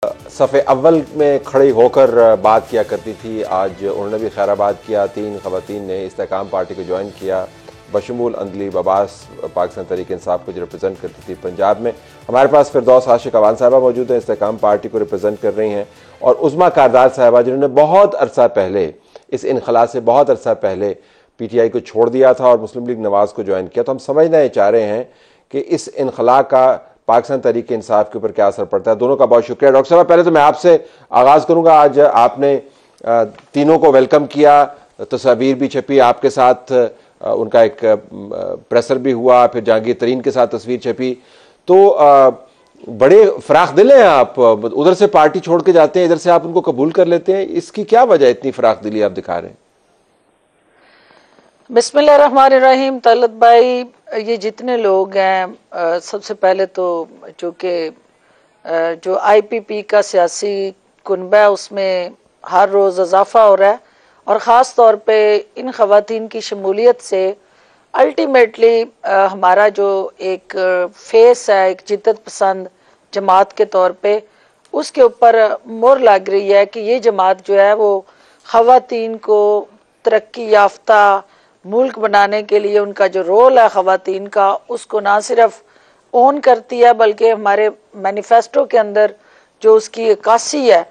सफ़े अव्वल में खड़ी होकर बात किया करती थी। आज उन्होंने भी खैराबाद किया। 3 ख़वातीन ने इस्तेकाम पार्टी को ज्वाइन किया, बशमूल अंदलीब अब्बास, पाकिस्तान तहरीक इंसाफ को जो रिप्रेजेंट करती थी पंजाब में। हमारे पास फिरदौस आशिक अवान साहबा मौजूद हैं, इस्तेकाम पार्टी को रिप्रेजेंट कर रही हैं, और उज़मा कारदार साहबा जिन्होंने बहुत अरसा पहले, इस इनखला से बहुत अरसा पहले PTI को छोड़ दिया था और मुस्लिम लीग नवाज़ को ज्वाइन किया। तो हम समझना चाह रहे हैं कि इस इनखला का पाकिस्तान तहरीक इंसाफ के ऊपर क्या असर पड़ता है। दोनों का बहुत शुक्रिया। डॉक्टर साहब, पहले तो मैं आपसे आगाज़ करूंगा। आज आपने तीनों को वेलकम किया, तस्वीर भी छपी, आपके साथ उनका एक प्रेसर भी हुआ, फिर जहांगीर तरीन के साथ तस्वीर छपी। तो बड़े फराख दिल हैं आप, उधर से पार्टी छोड़ के जाते हैं, इधर से आप उनको कबूल कर लेते हैं। इसकी क्या वजह, इतनी फराख दिली आप दिखा रहे हैं? बिस्मिल्लाहिर्रहमानिर्रहीम। तलत भाई, ये जितने लोग हैं, सबसे पहले तो चूँकि जो IPP का सियासी कुनबा है उसमें हर रोज़ इजाफा हो रहा है, और ख़ास तौर पे इन ख़वातीन की शमूलियत से अल्टीमेटली हमारा जो एक फेस है, एक जिद्दत पसंद जमात के तौर पे, उसके ऊपर मोहर लग रही है कि ये जमात जो है वो ख़वातीन को तरक्की याफ्ता मुल्क बनाने के लिए उनका जो रोल है ख़वातीन का, उसको ना सिर्फ ओन करती है बल्कि हमारे मैनिफेस्टो के अंदर जो उसकी अक्कासी है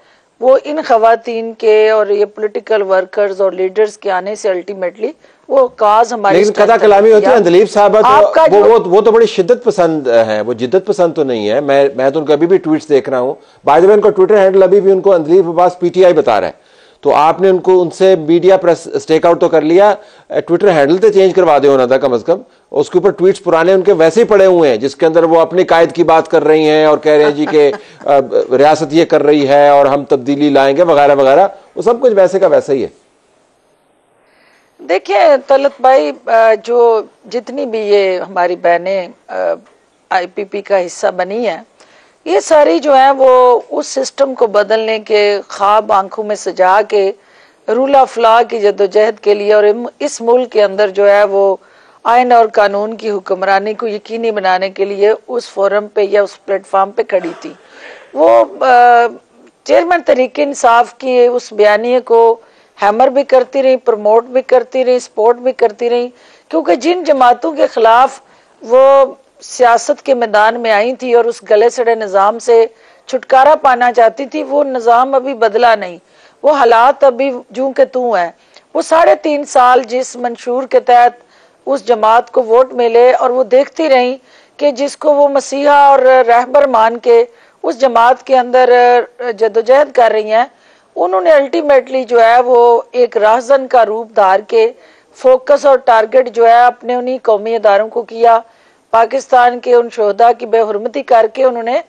वो इन ख़वातीन के और ये पॉलिटिकल वर्कर्स और लीडर्स के आने से अल्टीमेटली वो काज हमारी। लेकिन कदा कलामी होती है अंदलीब साहबा, तो वो तो बड़ी शिद्दत पसंद है, वो जिद्दत पसंद तो नहीं है। मैं तो उनका अभी भी ट्वीट्स देख रहा हूँ। बाय द वे, उनका ट्विटर हैंडल अभी भी उनको अंदलीब अब्बास PTI बता रहा है। तो आपने उनसे मीडिया प्रेस स्टेक आउट तो कर लिया, ट्विटर हैंडल तो चेंज करवा दे होना था कम से कम। उसके ऊपर ट्वीट्स पुराने उनके वैसे ही पड़े हुए हैं, जिसके अंदर वो अपनी कायद की बात कर रही हैं और कह रहे हैं जी कि रियासत ये कर रही है और हम तब्दीली लाएंगे वगैरह वगैरह। वो सब कुछ वैसे का वैसा ही है। देखिए तलत भाई, जो जितनी भी ये हमारी बहनें IPP का हिस्सा बनी है, ये सारी जो है वो उस सिस्टम को बदलने के ख्वाब आंखों में सजा के रूल ऑफ लॉ की जद्दोजहद के लिए और इस मुल्क के अंदर जो है वो आइन और कानून की हुक्मरानी को यकीनी बनाने के लिए उस फोरम पे या उस प्लेटफॉर्म पे खड़ी थी। वो चेयरमैन तहरीक इंसाफ की उस बयानिए को हैमर भी करती रही, प्रमोट भी करती रही, सपोर्ट भी करती रही, क्योंकि जिन जमातों के खिलाफ वो सियासत के मैदान में आई थी और उस गले सड़े निज़ाम से छुटकारा पाना चाहती थी, वो निज़ाम अभी बदला नहीं, वो हालात अभी जूं के तूं है। वो 3.5 साल जिस मंशूर के तहत उस जमात को वोट मिले और वो देखती रही कि जिसको वो मसीहा और रहबर मान के उस जमात के अंदर जद्दोजहद कर रही हैं, उन्होंने अल्टीमेटली जो है वो एक राहज़न का रूप धार के फोकस और टारगेट जो है अपने उन्हीं कौमी इदारों को किया। पाकिस्तान के उन शोहदा की बेहुरमती करके उन्होंने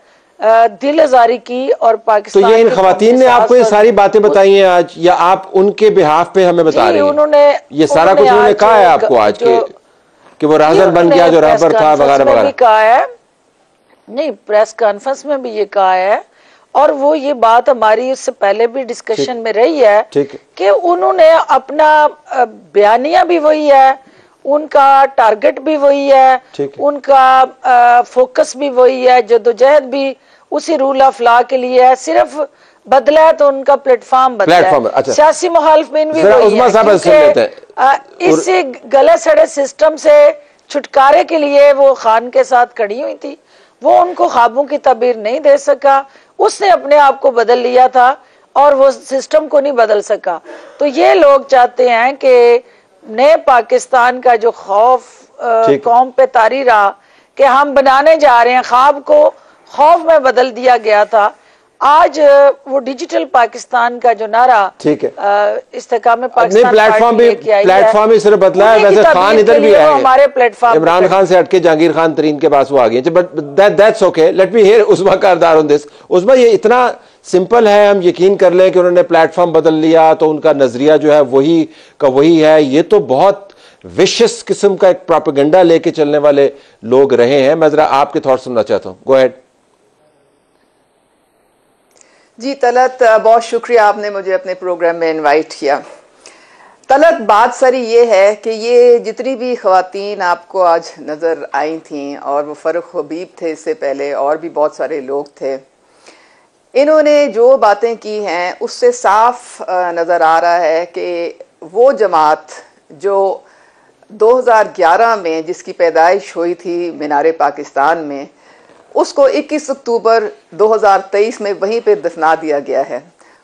दिल आजारी की और पाकिस्तान। तो ये इन ख़वातीन ने आपको ये सारी बातें बताई हैं आज, या आप उनके बिहाफ पे हमें बता रही हैं? उन्होंने ये सारा कुछ उन्होंने कहा है आपको आज कि वो राहज़न बन गया जो रहबर था वगैरह वगैरह? कहा है, नहीं, प्रेस कॉन्फ्रेंस में भी ये कहा है, और वो ये बात हमारी उससे पहले भी डिस्कशन में रही है कि उन्होंने अपना बयानिया भी वही है, उनका टारगेट भी वही है, उनका फोकस भी वही है, जद्दोजहद भी उसी रूल ऑफ लॉ के लिए है। सिर्फ बदला है तो उनका प्लेटफॉर्म बदला है। अच्छा। सियासी मुखालिफिन भी वही है, इस गले सड़े सिस्टम से छुटकारे के लिए वो खान के साथ खड़ी हुई थी। वो उनको ख्वाबों की तबीर नहीं दे सका, उसने अपने आप को बदल लिया था और वो सिस्टम को नहीं बदल सका। तो ये लोग चाहते हैं कि नए पाकिस्तान का जो खौफ कौम पे तारी रहा कि हम बनाने जा रहे हैं, ख्वाब को खौफ में बदल दिया गया था। आज वो डिजिटल पाकिस्तान का जो नारा इस्तेकाम पाकिस्तान प्लेटफॉर्म ही सिर्फ बदला है। वैसे खान इधर भी है, हमारे प्लेटफॉर्म इमरान खान से हटके जहांगीर खान तरीन के पास वो आ गए। But that's okay, let me hear Usma Kardar on this. Usma, ये इतना सिंपल है, हम यकीन कर लें कि उन्होंने प्लेटफॉर्म बदल लिया तो उनका नजरिया जो है वही का वही है। ये तो बहुत विशेष किस्म का एक प्रोपेगेंडा लेके चलने वाले लोग रहे हैं। मैं जरा आपके थॉट सुनना चाहता हूँ, गो अहेड। जी तलत, बहुत शुक्रिया, आपने मुझे अपने प्रोग्राम में इनवाइट किया। तलत, बात सारी ये है कि ये जितनी भी ख़वातीन आपको आज नज़र आई थी, और वो फ़रूख हबीब थे इससे पहले, और भी बहुत सारे लोग थे, इन्होंने जो बातें की हैं उससे साफ नज़र आ रहा है कि वो जमात जो 2011 में जिसकी पैदाइश हुई थी मीनार पाकिस्तान में, उसको 21 अक्टूबर 2023 में वहीं पे दफना दिया गया है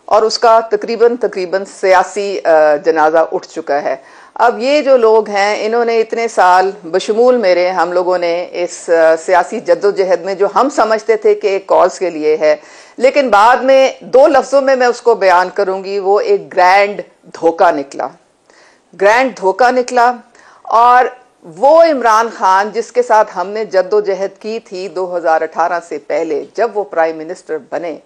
और उसका तकरीबन सियासी जनाजा उठ चुका है। अब ये जो लोग हैं, इन्होंने इतने साल बशमूल मेरे, हम लोगों ने इस सियासी जद्दोजहद में जो हम समझते थे कि एक कॉज के लिए है, लेकिन बाद में 2 लफ्ज़ों में मैं उसको बयान करूंगी, वो एक ग्रैंड धोखा निकला, ग्रैंड धोखा निकला। और वो इमरान खान जिसके साथ हमने जद्दोजहद की थी 2018 से पहले, जब वो प्राइम मिनिस्टर बने,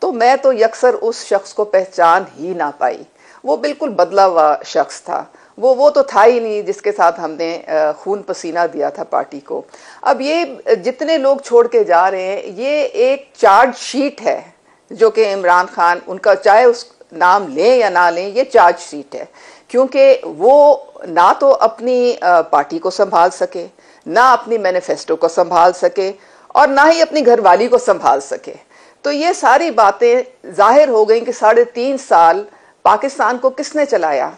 तो मैं तो यकसर उस शख्स को पहचान ही ना पाई। वो बिल्कुल बदला हुआ शख्स था, वो तो था ही नहीं जिसके साथ हमने खून पसीना दिया था पार्टी को। अब ये जितने लोग छोड़ के जा रहे हैं, ये एक चार्ज शीट है जो कि इमरान खान, उनका चाहे उस नाम लें या ना लें, ये चार्ज शीट है, क्योंकि वो ना तो अपनी पार्टी को संभाल सके, ना अपनी मैनिफेस्टो को संभाल सके, और ना ही अपनी घरवाली को संभाल सके। तो ये सारी बातें जाहिर हो गई कि 3.5 साल पाकिस्तान को किसने चलाया?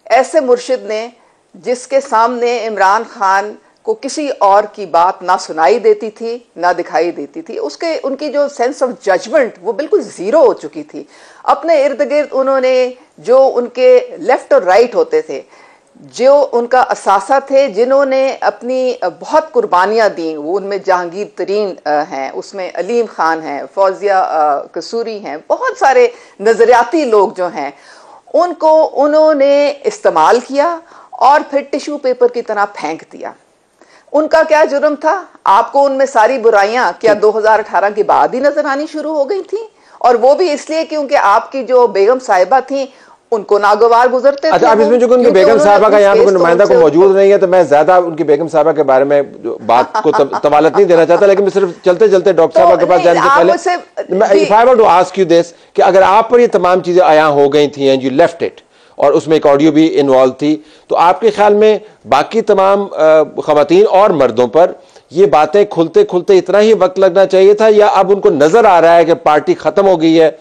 ऐसे मुर्शिद ने जिसके सामने इमरान खान को किसी और की बात ना सुनाई देती थी, ना दिखाई देती थी। उनकी जो सेंस ऑफ जजमेंट वो बिल्कुल जीरो हो चुकी थी। अपने इर्द गिर्द उन्होंने जो उनके लेफ्ट और राइट होते थे, जो उनका असासा थे, जिन्होंने अपनी बहुत कुर्बानियां दी, वो उनमें जहांगीर तरीन हैं, उसमें अलीम खान हैं, फौजिया कसूरी हैं, बहुत सारे नजरियाती लोग जो हैं, उनको उन्होंने इस्तेमाल किया और फिर टिश्यू पेपर की तरह फेंक दिया। उनका क्या जुर्म था? आपको उनमें सारी बुराइयां क्या 2018 के बाद ही नजर आनी शुरू हो गई थी? और वो भी इसलिए क्योंकि आपकी जो बेगम साहिबा थी उनको नागवार गुजरते थे। अच्छा, अब इसमें जो उनकी बेगम साहिबा का यहाँ पे कोई नुमाइंदा को मौजूद नहीं है, तो मैं ज्यादा उनकी बेगम साहिबा के बारे में बात को तवालत नहीं देना चाहता, लेकिन मैं सिर्फ चलते चलते डॉक्टर साहब के पास जाने से पहले if I want to ask you this, कि अगर आप पर ये तमाम चीजें आया हो गई थी एंड यू लेफ्ट इट, और उसमें एक ऑडियो भी इन्वॉल्व थी, तो आपके ख्याल में बाकी तमाम खवातीन और मर्दों पर ये बातें खुलते खुलते इतना ही वक्त लगना चाहिए था, या अब उनको नजर आ रहा है कि पार्टी खत्म हो गई है,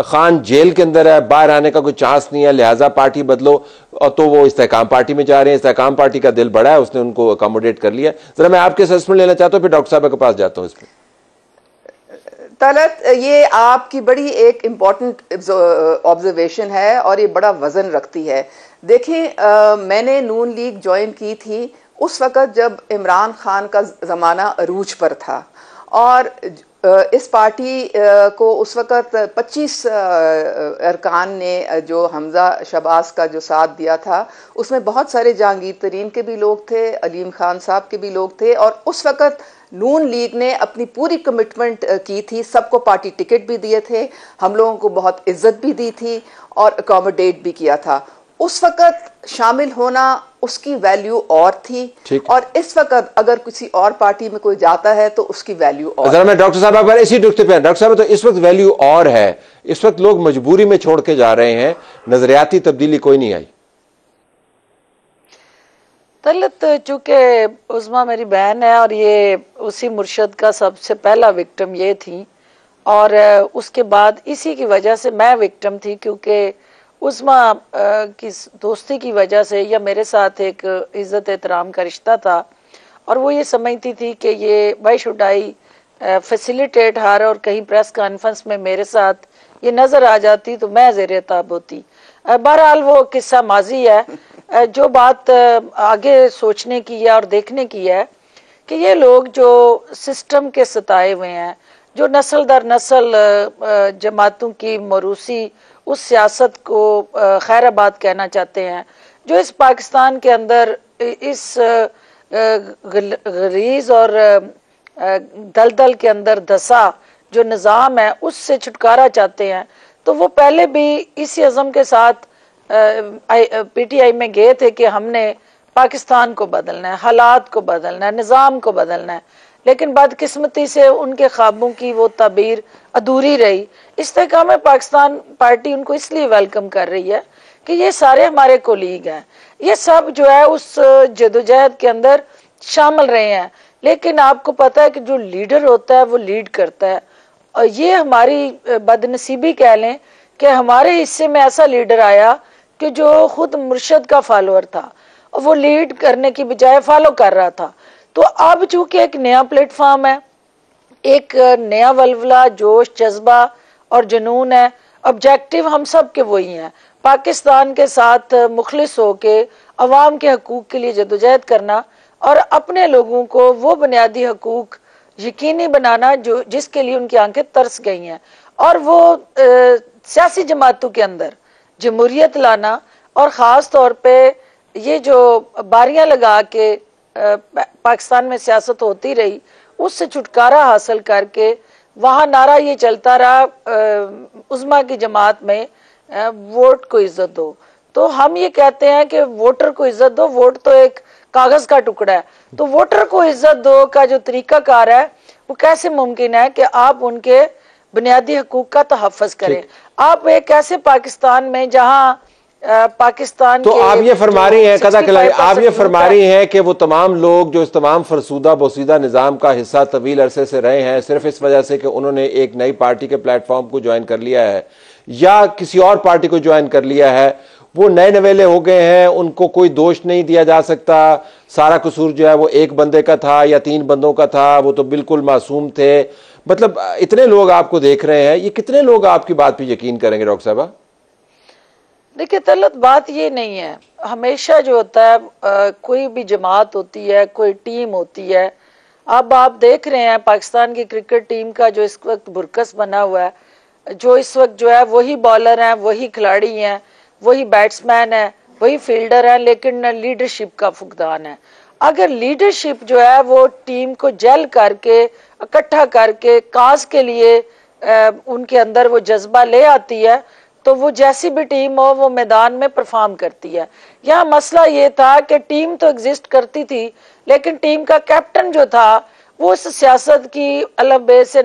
खान जेल के अंदर है, बाहर आने का कोई चांस नहीं है, लिहाजा पार्टी बदलो, और तो वो इस्तेकाम पार्टी में जा रहे हैं, इस्तेकाम पार्टी का दिल बड़ा है, उसने उनको अकोमोडेट कर लिया? जरा मैं आपके असेसमेंट लेना चाहता हूँ, फिर डॉक्टर साहब के पास जाता हूँ। इसमें तलत, ये आपकी बड़ी एक इम्पॉर्टेंट ऑब्जर्वेशन है और ये बड़ा वजन रखती है। देखें, मैंने नून लीग ज्वाइन की थी उस वक़्त जब इमरान खान का ज़माना अरूज पर था, और इस पार्टी को उस वक़्त 25 अरकान ने जो हमजा शबाज का जो साथ दिया था, उसमें बहुत सारे जहांगीर तरीन के भी लोग थे, अलीम खान साहब के भी लोग थे, और उस वक़्त नून लीग ने अपनी पूरी कमिटमेंट की थी, सबको पार्टी टिकट भी दिए थे, हम लोगों को बहुत इज्जत भी दी थी और अकोमोडेट भी किया था। उस वक़्त शामिल होना, उसकी वैल्यू और थी, और इस वक़्त अगर किसी और पार्टी में कोई जाता है तो उसकी वैल्यू और। जरा मैं डॉक्टर साहब पर इसी नुक्ते पे, डॉक्टर साहब, तो इस वक्त वैल्यू और है, इस वक्त लोग मजबूरी में छोड़ के जा रहे हैं, नजरियाती तब्दीली कोई नहीं आई। तलत, चूंकि उस्मा मेरी बहन है और ये उसी मुर्शद का सबसे पहला विक्टिम ये थी, और उसके बाद इसी की वजह से मैं विक्टिम थी, क्योंकि उस्मा की दोस्ती की वजह से, या मेरे साथ एक इज्जत एहतराम का रिश्ता था, और वो ये समझती थी कि ये वाई शुड आई फैसिलिटेट हर, और कहीं प्रेस कॉन्फ्रेंस में मेरे साथ ये नजर आ जाती तो मैं ज़ेरे ताब होती। बहरहाल वो किस्सा माजी है। जो बात आगे सोचने की है और देखने की है कि ये लोग जो सिस्टम के सताए हुए हैं, जो नस्ल दर नस्ल जमातों की मरूसी उस सियासत को खैराबाद कहना चाहते हैं, जो इस पाकिस्तान के अंदर इस गलीज और दलदल के अंदर धसा जो निज़ाम है उससे छुटकारा चाहते हैं, तो वो पहले भी इसी अज़म के साथ पीटीआई में गए थे कि हमने पाकिस्तान को बदलना है, हालात को बदलना है, निज़ाम को बदलना है, लेकिन बदकिस्मती से उनके ख्वाबों की वो ताबीर अधूरी रही। इस्तेकाम पाकिस्तान पार्टी उनको इसलिए वेलकम कर रही है कि ये सारे हमारे कोलीग हैं, ये सब जो है उस जदोजहद के अंदर शामिल रहे हैं, लेकिन आपको पता है कि जो लीडर होता है वो लीड करता है, ये हमारी बदनसीबी कह लें कि हमारे हिस्से में ऐसा लीडर आया कि जो खुद मुर्शद का फॉलोअर था और वो लीड करने की बजाय फॉलो कर रहा था। तो अब चूंकि एक नया प्लेटफॉर्म है, एक नया वल्वला, जोश, जज्बा और जुनून है। ऑब्जेक्टिव हम सब के वही हैं, पाकिस्तान के साथ मुखलिस होके अवाम के हकूक के लिए जदोजहद करना और अपने लोगों को वो बुनियादी हकूक यकीनी बनाना जो जिसके लिए उनकी आंखें तरस गई हैं, और वो सियासी जमातों के अंदर जमहूरियत लाना, और ख़ास तौर पे ये जो बारियां लगा के पाकिस्तान में सियासत होती रही उससे छुटकारा हासिल करके वहाँ नारा ये चलता रहा उज़्मा की जमात में वोट को इज्जत दो। तो हम ये कहते हैं कि वोटर को इज्जत दो, वोट तो एक कागज का टुकड़ा है, तो वोटर को इज्जत दो का जो तरीकाकार है वो कैसे मुमकिन है कि आप उनके बुनियादी हकूक का तहफ़्फ़ुज़ करें। आप एक ऐसे पाकिस्तान में जहाँ पाकिस्तान तो के आप ये फरमा रही हैं कदा खिलाड़ी, आप ये फरमा रही हैं कि वो तमाम लोग जो इस तमाम फरसूदा बोसीदा निज़ाम का हिस्सा तवील अरसे से रहे हैं सिर्फ इस वजह से कि उन्होंने एक नई पार्टी के प्लेटफॉर्म को ज्वाइन कर लिया है या किसी और पार्टी को ज्वाइन कर लिया है, वो नए नवेले हो गए हैं, उनको कोई दोष नहीं दिया जा सकता, सारा कसूर जो है वो एक बंदे का था या 3 बंदों का था, वो तो बिल्कुल मासूम थे। मतलब इतने लोग आपको देख रहे हैं, ये कितने लोग आपकी बात पे यकीन करेंगे डॉक्टर साहबा? देखिए तलत बात ये नहीं है, हमेशा जो होता है कोई भी जमात होती है, कोई टीम होती है। अब आप देख रहे हैं पाकिस्तान की क्रिकेट टीम का जो इस वक्त बुरकस बना हुआ है, जो इस वक्त जो है वही बॉलर हैं, वही खिलाड़ी हैं, वही बैट्समैन है, वही फील्डर है, लेकिन लीडरशिप का फुकदान है। अगर लीडरशिप जो है वो टीम को जेल करके इकट्ठा करके काज के लिए उनके अंदर वो जज्बा ले आती है तो वो जैसी भी टीम हो वो मैदान में परफॉर्म करती है। यहाँ मसला ये था कि टीम तो एग्जिस्ट करती थी लेकिन टीम का कैप्टन जो था वो उस सियासत की अलबे से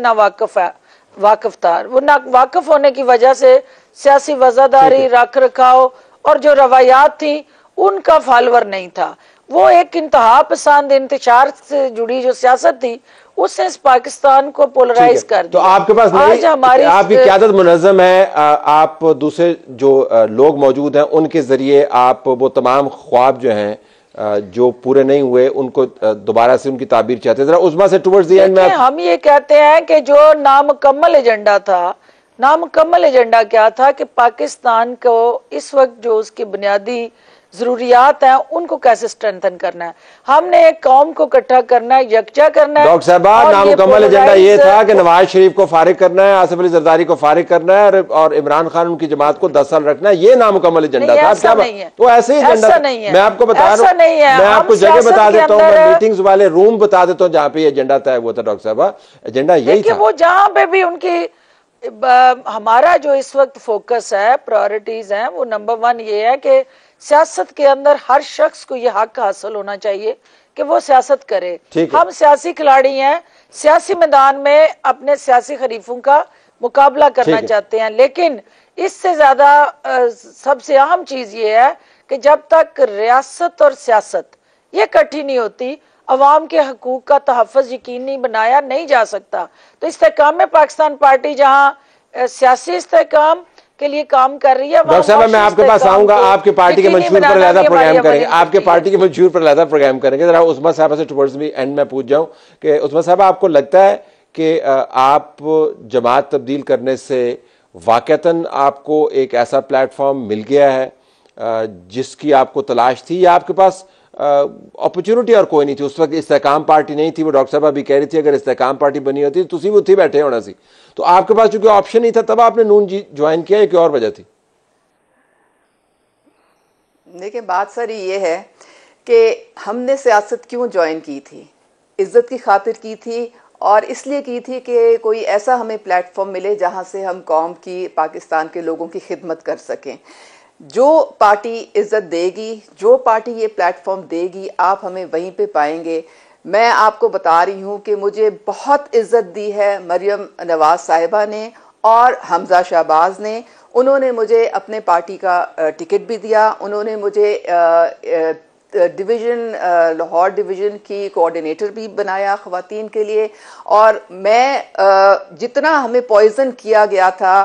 वाकिफ था। वो ना वाकिफ होने की वजह से सियासी वजादारी, रख रखाव और जो रवायात थी उनका फॉलोअर नहीं था। वो एक इंतहा पसंद इंतशार से जुड़ी जो सियासत थी उसने इस पाकिस्तान को पोलराइज कर दिया। तो आपके पास आज हमारी आपकी क़यादत मुनज़्ज़म है, आप दूसरे जो लोग मौजूद हैं उनके जरिए आप वो तमाम ख्वाब जो हैं जो पूरे नहीं हुए उनको दोबारा से उनकी ताबीर चाहते हैं। जरा उज़्मा से टुवर्ड्स द एंड में हम ये कहते हैं कि जो नामुकम्मल एजेंडा था, नामुकम्मल एजेंडा क्या था कि पाकिस्तान को इस वक्त जो उसकी बुनियादी जरूरियात हैं उनको कैसे स्ट्रेंथन करना है। हमने एक कौम को इकट्ठा करना है, यकजा करना है। डॉक्टर साहब नामुकम्मल एजेंडा ये था कि नवाज शरीफ को फारिग करना है, आसिफ अली जरदारी को फारिग करना है और इमरान खान उनकी जमात को 10 साल रखना है, ये नामुकम्मल एजेंडा था। ऐसा नहीं है, तो ऐसे ही एजेंडा नहीं है। मैं आपको बता रहा हूँ, मैं आपको जगह बता देता हूँ, मैं मीटिंग्स वाले रूम बता देता हूँ जहाँ पे एजेंडा तय हुआ था। डॉक्टर साहब एजेंडा यही था। वो जहाँ पे भी उनकी हमारा जो इस वक्त फोकस है, प्रायोरिटीज हैं, वो नंबर 1 ये है कि सियासत के अंदर हर शख्स को ये हक हासिल होना चाहिए कि वो सियासत करे। हम सियासी खिलाड़ी हैं, सियासी मैदान में अपने सियासी खरीफों का मुकाबला करना चाहते हैं, लेकिन इससे ज्यादा सबसे अहम चीज ये है कि जब तक रियासत और सियासत ये इकट्ठी नहीं होती अवाम के हकूक का तहफ़्फ़ुज़ यकीनी बनाया नहीं जा सकता। तो इस्तेहकाम में पाकिस्तान पार्टी जहाँ सियासी इस्तेहकाम के लिए काम कर रही है। डॉक्टर साहब मैं आपके पास आऊंगा, आपके पार्टी के मंशूर पर ज़्यादा प्रोग्राम करेंगे, आपके पार्टी के मंशूर पर ज़्यादा प्रोग्राम करेंगे। जरा उस्मा साहब से टुवर्ड्स मी एंड में पूछ जाऊं कि उस्मा साहब आपको लगता है कि आप जमात तब्दील करने से वाक़तन आपको एक ऐसा प्लेटफॉर्म मिल गया है जिसकी आपको तलाश थी, या आपके पास अपॉर्चुनिटी और कोई नहीं थी? उस वक्त इस्तेहकाम पार्टी नहीं थी, वो डॉक्टर साहब अभी कह रही थी अगर इस्तेहकाम पार्टी बनी होती तो तुसी भी उत्थे बैठे होना सी, तो आपके पास चूंकि ऑप्शन नहीं था तब आपने नून ज्वाइन किया, एक और वजह थी? देखिए बात सारी ये है कि हमने सियासत क्यों ज्वाइन की थी, इज्जत की खातिर की थी और इसलिए की थी कि कोई ऐसा हमें प्लेटफॉर्म मिले जहां से हम कौम की, पाकिस्तान के लोगों की खिदमत कर सकें। जो पार्टी इज्जत देगी, जो पार्टी ये प्लेटफॉर्म देगी, आप हमें वहीं पे पाएंगे। मैं आपको बता रही हूँ कि मुझे बहुत इज्जत दी है मरियम नवाज साहिबा ने और हमजा शहबाज ने। उन्होंने मुझे अपने पार्टी का टिकट भी दिया, उन्होंने मुझे डिवीज़न लाहौर डिवीज़न की कोऑर्डिनेटर भी बनाया ख़वातीन के लिए। और मैं जितना हमें पॉइजन किया गया था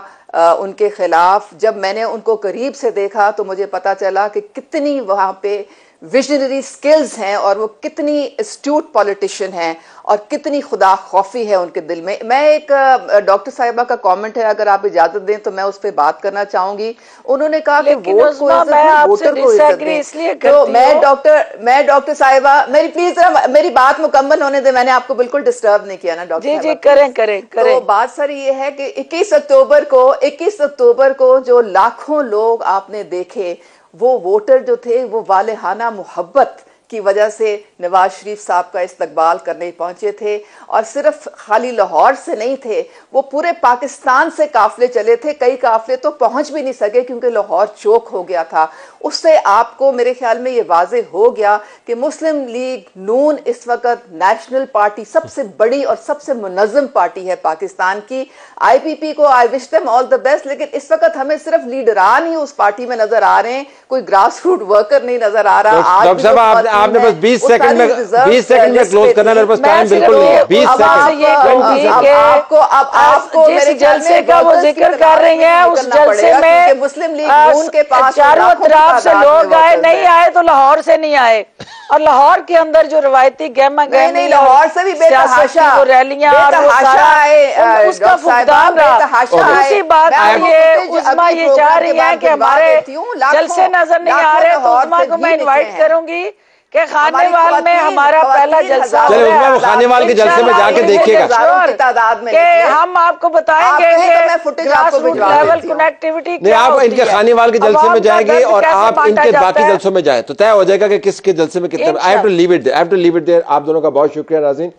उनके खिलाफ, जब मैंने उनको करीब से देखा तो मुझे पता चला कि कितनी वहाँ पे विजनरी स्किल्स हैं और वो कितनी एस्ट्यूट पॉलिटिशियन हैं और कितनी खुदा खौफी है उनके दिल में। मैं एक डॉक्टर साहिबा का कमेंट है, अगर आप इजाजत दें तो मैं उस पर बात करना चाहूंगी। उन्होंने कहा कि वोट को इज्जत दें, वोटर को इज्जत दें। तो मैं डॉक्टर साहिबा, मेरी बात मुकम्मल होने दें, मैंने आपको बिल्कुल डिस्टर्ब नहीं किया ना डॉक्टर? जी करें। तो बात सारी ये है कि 21 अक्टूबर को जो लाखों लोग आपने देखे, वो वोटर जो थे वो वालेहाना मोहब्बत की वजह से नवाज शरीफ साहब का इस्तकबाल करने पहुंचे थे। और सिर्फ खाली लाहौर से नहीं थे, वो पूरे पाकिस्तान से काफले चले थे। कई काफले तो पहुंच भी नहीं सके क्योंकि लाहौर चौक हो गया था। उससे आपको मेरे ख्याल में ये वाजे हो गया कि मुस्लिम लीग नून इस वक्त नेशनल पार्टी सबसे बड़ी और सबसे मुनज़्ज़म पार्टी है पाकिस्तान की। IPP को I wish them all the best, लेकिन इस वक्त हमें सिर्फ लीडरान ही उस पार्टी में नजर आ रहे हैं, कोई ग्रास रूट वर्कर नहीं नजर आ रहा। डॉक्टर साहब आपने बस 20 सेकंड में क्लोज करना, मेरे पास टाइम बिल्कुल नहीं है। 20 सेकंड। आपको जिस जलसे का वो जिक्र कर रही है, उस जलसे में मुस्लिम लीग नून के पास चारों तरफ से लोग आए, नहीं आए तो लाहौर से नहीं आए। और लाहौर के अंदर जो रवायती गहमा गहमी लाहौर से भी बेतहाशा रैलियां उसका फुकदान रहा। दूसरी बात उस्मा ये चाह रही है कि हमारे जलसे नजर नहीं आ रहे, तो उस्मा को मैं इन्वाइट करूंगी कि खानेवाल में हमारा पहला जलसा चले उस्मा, वो खानेवाल के जलसे में जाके देखिएगा कि हम आपको बताएंगे कि ग्रासरूट लेवल कनेक्टिविटी नहीं। आप इनके खानेवाल के जलसे में जाएंगे और आप इनके बाकी जलसों में जाए तो तय हो जाएगा कि किसके जलसे में कितना। I have to leave it there. आप दोनों का बहुत शुक्रिया नाज़रीन।